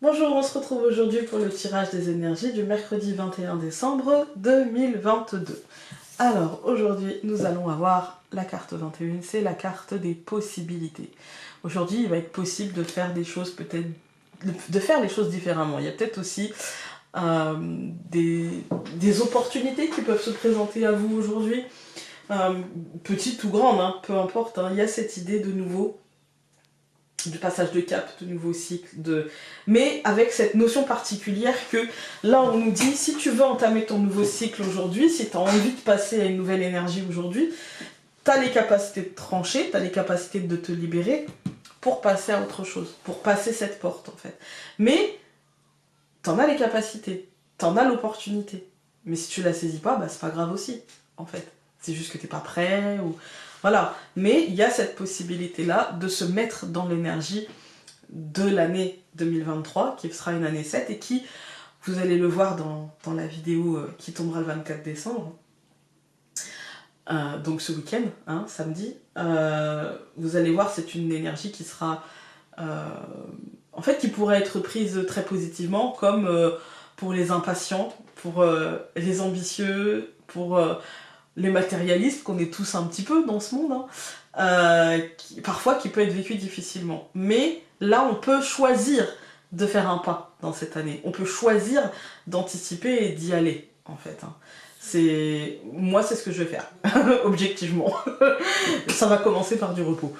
Bonjour, on se retrouve aujourd'hui pour le tirage des énergies du mercredi 21 décembre 2022. Alors, aujourd'hui, nous allons avoir la carte 21, c'est la carte des possibilités. Aujourd'hui, il va être possible de faire des choses peut-être, de faire les choses différemment. Il y a peut-être aussi des opportunités qui peuvent se présenter à vous aujourd'hui, petites ou grandes, hein, peu importe. Hein. Il y a cette idée de nouveau de passage de cap, de nouveau cycle, mais avec cette notion particulière que là on nous dit si tu veux entamer ton nouveau cycle aujourd'hui, si tu as envie de passer à une nouvelle énergie aujourd'hui, tu as les capacités de trancher, tu as les capacités de te libérer pour passer à autre chose, pour passer cette porte en fait. Mais tu en as les capacités, tu en as l'opportunité. Mais si tu la saisis pas, bah, c'est pas grave aussi en fait. C'est juste que t'es pas prêt ou... Voilà, mais il y a cette possibilité-là de se mettre dans l'énergie de l'année 2023, qui sera une année 7, et qui, vous allez le voir dans la vidéo qui tombera le 24 décembre, donc ce week-end, hein, samedi, vous allez voir, c'est une énergie qui sera... en fait, qui pourrait être prise très positivement, comme pour les impatients, pour les ambitieux, pour... les matérialistes, qu'on est tous un petit peu dans ce monde, hein, parfois qui peut être vécu difficilement. Mais là, on peut choisir de faire un pas dans cette année. On peut choisir d'anticiper et d'y aller, en fait. Hein. Moi, c'est ce que je vais faire, objectivement. Ça va commencer par du repos.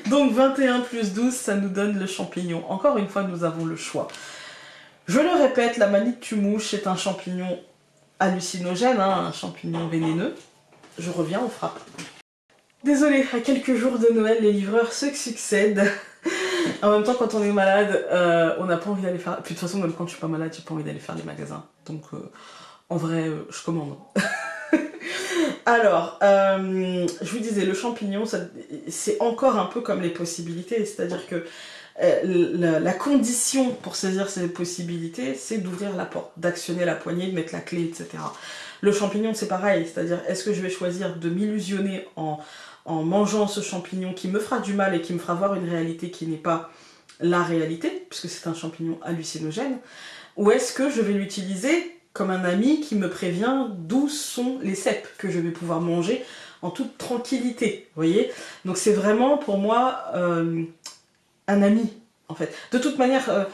Donc 21 plus 12, ça nous donne le champignon. Encore une fois, nous avons le choix. Je le répète, la manite tue-mouche est un champignon hallucinogène, hein, un champignon vénéneux. Je reviens, on frappe. Désolée, à quelques jours de Noël, les livreurs se succèdent. En même temps, quand on est malade, on n'a pas envie d'aller faire... Puis de toute façon, même quand je suis pas malade, j'ai pas envie d'aller faire les magasins. Donc, en vrai, je commande. Alors, je vous disais, le champignon, c'est encore un peu comme les possibilités. C'est-à-dire que la condition pour saisir ces possibilités, c'est d'ouvrir la porte, d'actionner la poignée, de mettre la clé, etc. Le champignon, c'est pareil, c'est-à-dire, est-ce que je vais choisir de m'illusionner en mangeant ce champignon qui me fera du mal et qui me fera voir une réalité qui n'est pas la réalité, puisque c'est un champignon hallucinogène, ou est-ce que je vais l'utiliser comme un ami qui me prévient d'où sont les cèpes que je vais pouvoir manger en toute tranquillité, vous voyez? Donc c'est vraiment, pour moi... un ami, en fait. De toute manière,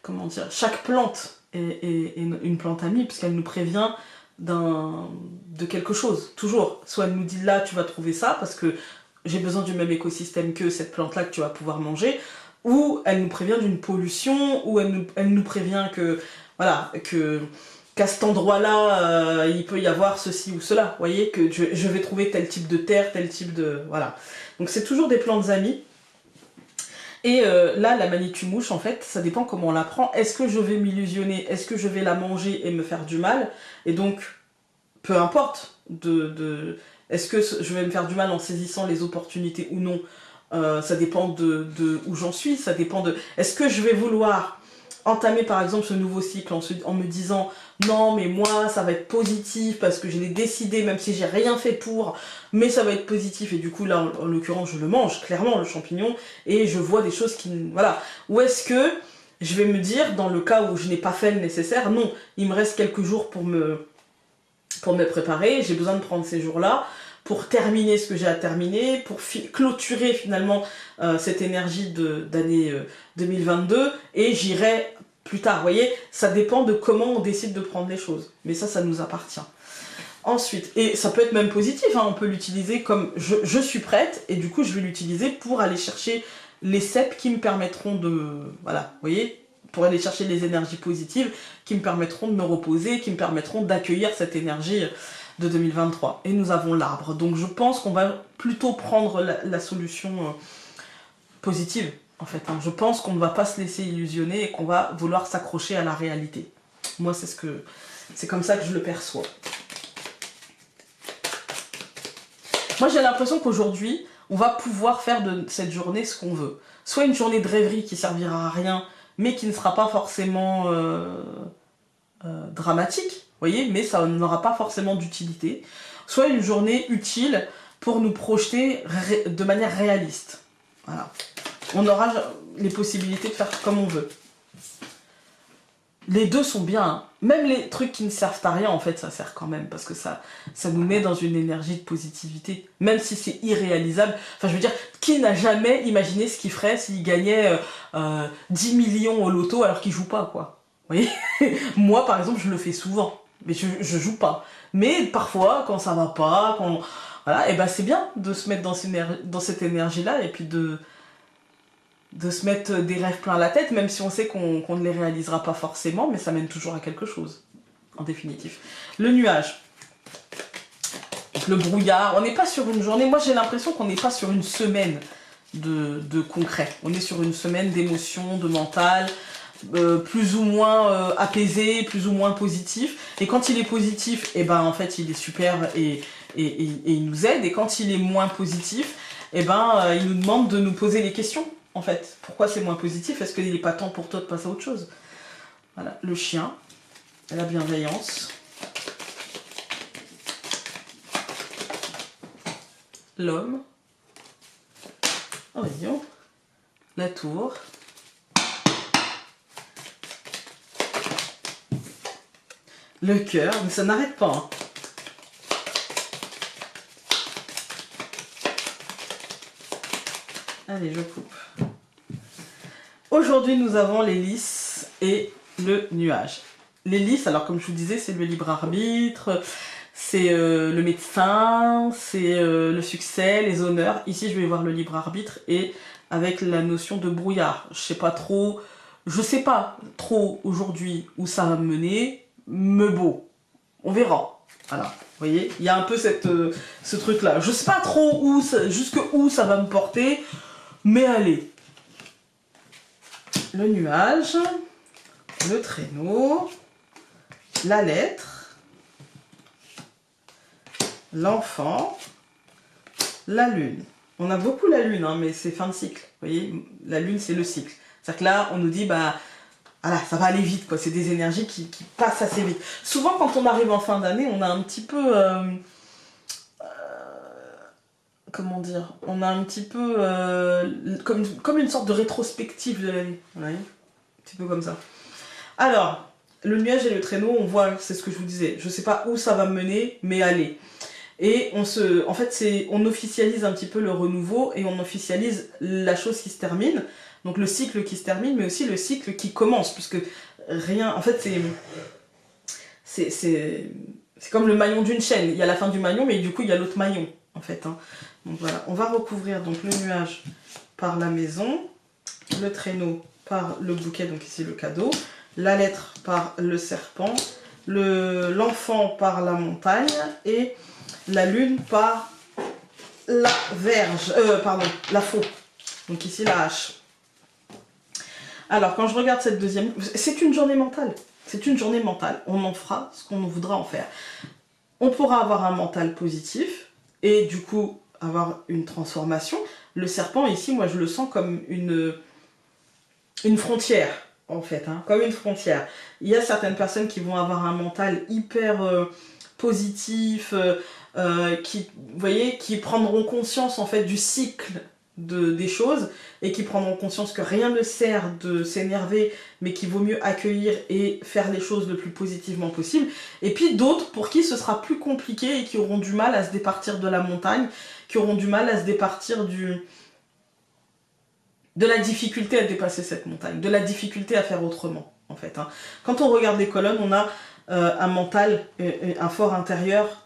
comment dire, chaque plante est une plante amie, puisqu'elle nous prévient de quelque chose, toujours. Soit elle nous dit là, tu vas trouver ça, parce que j'ai besoin du même écosystème que cette plante-là que tu vas pouvoir manger, ou elle nous prévient d'une pollution, ou elle nous prévient que, voilà, qu'à cet endroit-là, il peut y avoir ceci ou cela, vous voyez, que je vais trouver tel type de terre, tel type de... Voilà. Donc c'est toujours des plantes amies. Et là, la manite tue-mouche, en fait, ça dépend comment on la prend. Est-ce que je vais m'illusionner? Est-ce que je vais la manger et me faire du mal? Et donc, peu importe, est-ce que je vais me faire du mal en saisissant les opportunités ou non? Ça dépend de où j'en suis, ça dépend de... Est-ce que je vais vouloir entamer par exemple ce nouveau cycle en me disant non mais moi ça va être positif parce que je l'ai décidé même si j'ai rien fait pour, mais ça va être positif, et du coup là en l'occurrence je le mange clairement le champignon et je vois des choses qui... voilà. Ou est-ce que je vais me dire, dans le cas où je n'ai pas fait le nécessaire, non, il me reste quelques jours pour me préparer, j'ai besoin de prendre ces jours-là pour terminer ce que j'ai à terminer, pour clôturer finalement cette énergie d'année 2022, et j'irai plus tard, vous voyez, ça dépend de comment on décide de prendre les choses, mais ça nous appartient. Ensuite, et ça peut être même positif, hein, on peut l'utiliser comme je suis prête, et du coup je vais l'utiliser pour aller chercher les cèpes qui me permettront de... Voilà, vous voyez, pour aller chercher les énergies positives qui me permettront de me reposer, qui me permettront d'accueillir cette énergie de 2023. Et nous avons l'arbre. Donc je pense qu'on va plutôt prendre la solution positive, en fait. Hein. Je pense qu'on ne va pas se laisser illusionner et qu'on va vouloir s'accrocher à la réalité. Moi, c'est comme ça que je le perçois. Moi, j'ai l'impression qu'aujourd'hui, on va pouvoir faire de cette journée ce qu'on veut. Soit une journée de rêverie qui servira à rien, mais qui ne sera pas forcément dramatique, vous voyez, mais ça n'aura pas forcément d'utilité. Soit une journée utile pour nous projeter de manière réaliste. Voilà. On aura les possibilités de faire comme on veut. Les deux sont bien, hein. Même les trucs qui ne servent à rien, en fait, ça sert quand même, parce que ça nous met dans une énergie de positivité, même si c'est irréalisable. Enfin, je veux dire, qui n'a jamais imaginé ce qu'il ferait s'il gagnait 10 millions au loto alors qu'il joue pas, quoi. Vous voyez? Moi, par exemple, je le fais souvent, mais je joue pas. Mais parfois, quand ça va pas, quand... Voilà, et ben c'est bien de se mettre dans cette énergie-là, et puis de se mettre des rêves plein la tête, même si on sait qu'on ne les réalisera pas forcément, mais ça mène toujours à quelque chose, en définitif. Le nuage. Donc le brouillard, on n'est pas sur une journée, moi j'ai l'impression qu'on n'est pas sur une semaine de concret. On est sur une semaine d'émotions, de mental, plus ou moins apaisé, plus ou moins positif. Et quand il est positif, et ben en fait il est super et il nous aide. Et quand il est moins positif, et ben il nous demande de nous poser les questions. En fait, pourquoi c'est moins positif? Est-ce qu'il n'est pas temps pour toi de passer à autre chose? Voilà, le chien, la bienveillance, l'homme, oh, voyons, la tour, le cœur, mais ça n'arrête pas, hein. Allez, je coupe. Aujourd'hui, nous avons les lys et le nuage. Les lys, alors comme je vous disais, c'est le libre arbitre, c'est le médecin, c'est le succès, les honneurs. Ici, je vais voir le libre arbitre et avec la notion de brouillard. Je sais pas trop aujourd'hui où ça va me mener, me beau. On verra. Voilà. Vous voyez, il y a un peu ce truc-là. Je sais pas trop jusque où ça va me porter, mais allez. Le nuage, le traîneau, la lettre, l'enfant, la lune. On a beaucoup la lune, hein, mais c'est fin de cycle. Vous voyez, la lune, c'est le cycle. C'est-à-dire que là, on nous dit, bah, voilà, ça va aller vite, quoi. C'est des énergies qui passent assez vite. Souvent, quand on arrive en fin d'année, on a un petit peu... comment dire, on a un petit peu comme une sorte de rétrospective de l'année, un petit peu comme ça. Alors, le nuage et le traîneau, on voit, c'est ce que je vous disais, je sais pas où ça va me mener, mais allez. Et en fait, on officialise un petit peu le renouveau et on officialise la chose qui se termine, donc le cycle qui se termine, mais aussi le cycle qui commence, puisque rien, en fait, c'est comme le maillon d'une chaîne, il y a la fin du maillon, mais du coup, il y a l'autre maillon, en fait, hein. Donc voilà, on va recouvrir donc le nuage par la maison, le traîneau par le bouquet, donc ici le cadeau, la lettre par le serpent, l'enfant par la montagne et la lune par la verge, la faux. Donc ici la hache. Alors quand je regarde cette deuxième, c'est une journée mentale. C'est une journée mentale. On en fera ce qu'on voudra en faire. On pourra avoir un mental positif et du coup avoir une transformation. Le serpent ici, moi je le sens comme une frontière en fait, hein, comme une frontière. Il y a certaines personnes qui vont avoir un mental hyper positif, vous voyez, qui prendront conscience en fait du cycle des choses et qui prendront conscience que rien ne sert de s'énerver, mais qu'il vaut mieux accueillir et faire les choses le plus positivement possible. Et puis d'autres pour qui ce sera plus compliqué et qui auront du mal à se départir de la montagne, qui auront du mal à se départir de la difficulté à dépasser cette montagne, de la difficulté à faire autrement, en fait, hein. Quand on regarde les colonnes, on a un mental, un fort intérieur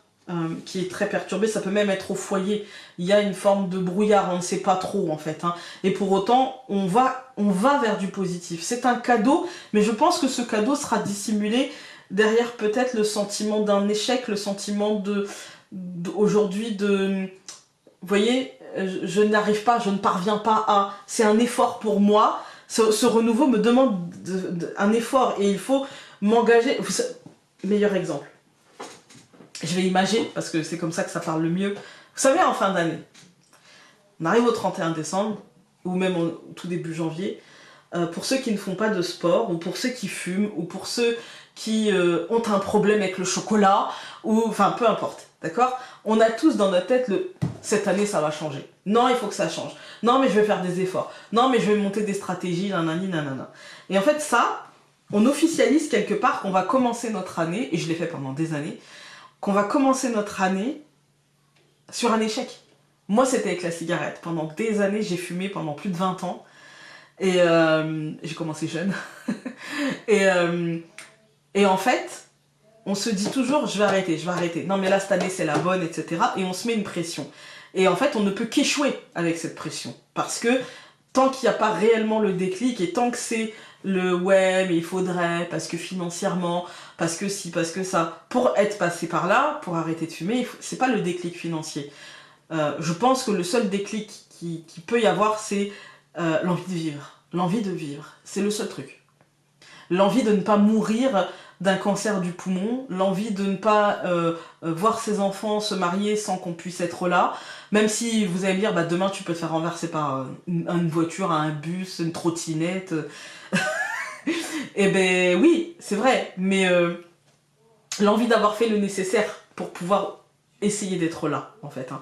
qui est très perturbé, ça peut même être au foyer, il y a une forme de brouillard, on ne sait pas trop, en fait, hein. Et pour autant, on va vers du positif. C'est un cadeau, mais je pense que ce cadeau sera dissimulé derrière peut-être le sentiment d'un échec, le sentiment aujourd'hui vous voyez, je n'arrive pas, je ne parviens pas à... C'est un effort pour moi. Ce renouveau me demande un effort et il faut m'engager. Meilleur exemple. Je vais imager, parce que c'est comme ça que ça parle le mieux. Vous savez, en fin d'année, on arrive au 31 décembre, ou même au tout début janvier, pour ceux qui ne font pas de sport, ou pour ceux qui fument, ou pour ceux qui ont un problème avec le chocolat, ou enfin peu importe, d'accord? On a tous dans notre tête cette année ça va changer. Non, il faut que ça change. Non, mais je vais faire des efforts. Non, mais je vais monter des stratégies, nanani, nanana. Et en fait, ça, on officialise quelque part qu'on va commencer notre année, et je l'ai fait pendant des années, qu'on va commencer notre année sur un échec. Moi, c'était avec la cigarette. Pendant des années, j'ai fumé pendant plus de 20 ans. Et j'ai commencé jeune. et, et en fait, on se dit toujours, je vais arrêter, je vais arrêter. Non, mais là, cette année, c'est la bonne, etc. Et on se met une pression. Et en fait, on ne peut qu'échouer avec cette pression. Parce que tant qu'il n'y a pas réellement le déclic, et tant que c'est le ouais, mais il faudrait, parce que financièrement, parce que si, parce que ça, pour être passé par là, pour arrêter de fumer, c'est pas le déclic financier. Je pense que le seul déclic qui peut y avoir, c'est l'envie de vivre. L'envie de vivre. C'est le seul truc. L'envie de ne pas mourir d'un cancer du poumon, l'envie de ne pas voir ses enfants se marier sans qu'on puisse être là, même si vous allez me dire, bah, demain tu peux te faire renverser par une voiture, un bus, une trottinette. Eh ben oui, c'est vrai, mais l'envie d'avoir fait le nécessaire pour pouvoir essayer d'être là, en fait. Hein.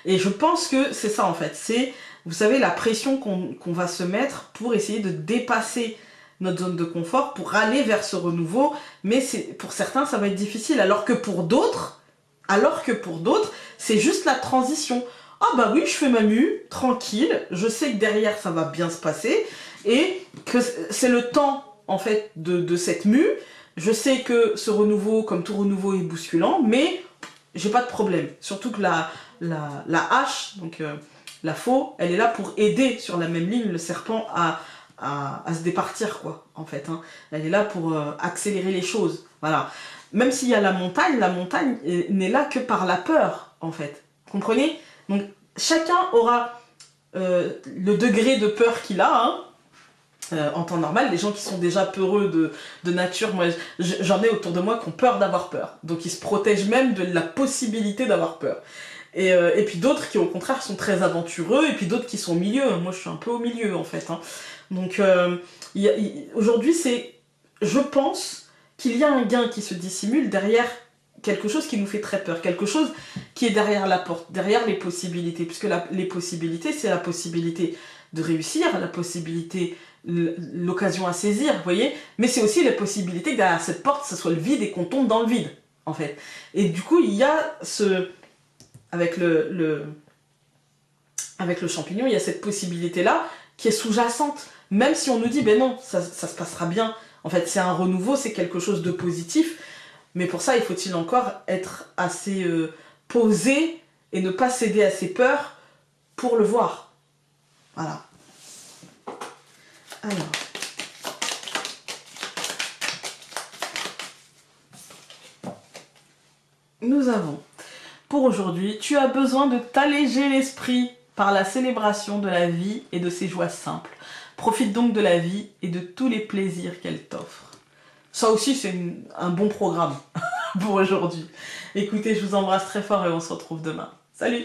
Et je pense que c'est ça, en fait. C'est, vous savez, la pression qu'on va se mettre pour essayer de dépasser notre zone de confort, pour aller vers ce renouveau. Mais pour certains, ça va être difficile. Alors que pour d'autres, c'est juste la transition. Ah bah oui, je fais ma mue, tranquille, je sais que derrière, ça va bien se passer. Et que c'est le temps, en fait, de cette mue. Je sais que ce renouveau, comme tout renouveau, est bousculant, mais j'ai pas de problème. Surtout que la hache, donc la faux, elle est là pour aider sur la même ligne le serpent à se départir, quoi, en fait. Hein. Elle est là pour accélérer les choses. Voilà. Même s'il y a la montagne n'est là que par la peur, en fait. Comprenez? Donc, chacun aura le degré de peur qu'il a, hein. En temps normal, les gens qui sont déjà peureux de nature, moi j'en ai autour de moi qui ont peur d'avoir peur. Donc ils se protègent même de la possibilité d'avoir peur. Et puis d'autres qui au contraire sont très aventureux, et puis d'autres qui sont au milieu. Moi je suis un peu au milieu en fait. Hein. Donc aujourd'hui je pense qu'il y a un gain qui se dissimule derrière quelque chose qui nous fait très peur, quelque chose qui est derrière la porte, derrière les possibilités, puisque les possibilités, c'est la possibilité de réussir, la possibilité, l'occasion à saisir, vous voyez, mais c'est aussi la possibilité que derrière cette porte, ce soit le vide et qu'on tombe dans le vide, en fait. Et du coup, il y a avec le champignon, il y a cette possibilité-là qui est sous-jacente, même si on nous dit, ben non, ça se passera bien, en fait, c'est un renouveau, c'est quelque chose de positif, mais pour ça, il faut-il encore être assez posé et ne pas céder à ses peurs pour le voir. Voilà. Alors. Nous avons, pour aujourd'hui, tu as besoin de t'alléger l'esprit par la célébration de la vie et de ses joies simples. Profite donc de la vie et de tous les plaisirs qu'elle t'offre. Ça aussi, c'est un bon programme pour aujourd'hui. Écoutez, je vous embrasse très fort et on se retrouve demain. Salut!